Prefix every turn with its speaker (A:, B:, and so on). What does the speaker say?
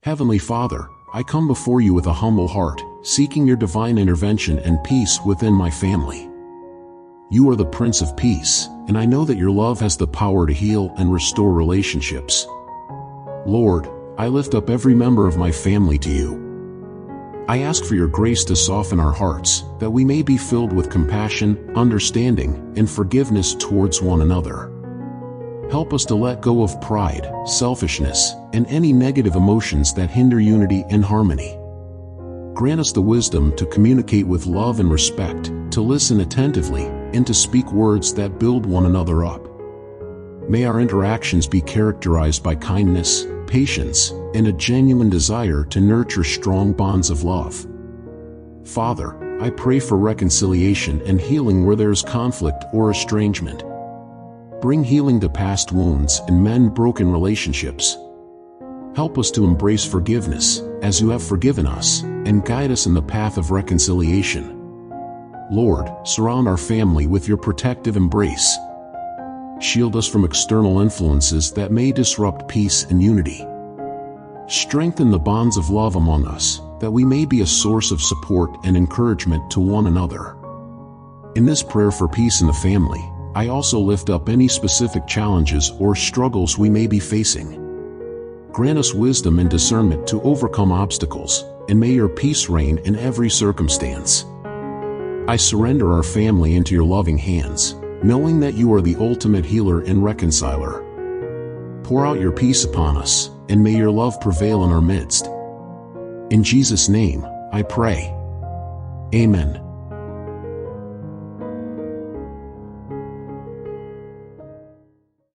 A: Heavenly Father, I come before you with a humble heart, seeking your divine intervention and peace within my family. You are the Prince of Peace, and I know that your love has the power to heal and restore relationships. Lord, I lift up every member of my family to you. I ask for your grace to soften our hearts, that we may be filled with compassion, understanding, and forgiveness towards one another. Help us to let go of pride, selfishness, and any negative emotions that hinder unity and harmony. Grant us the wisdom to communicate with love and respect, to listen attentively, and to speak words that build one another up. May our interactions be characterized by kindness, patience, and a genuine desire to nurture strong bonds of love. Father, I pray for reconciliation and healing where there is conflict or estrangement. Bring healing to past wounds and mend broken relationships. Help us to embrace forgiveness, as you have forgiven us, and guide us in the path of reconciliation. Lord, surround our family with your protective embrace. Shield us from external influences that may disrupt peace and unity. Strengthen the bonds of love among us, that we may be a source of support and encouragement to one another. In this prayer for peace in the family, I also lift up any specific challenges or struggles we may be facing. Grant us wisdom and discernment to overcome obstacles, and may your peace reign in every circumstance. I surrender our family into your loving hands, knowing that you are the ultimate healer and reconciler. Pour out your peace upon us, and may your love prevail in our midst. In Jesus' name, I pray. Amen.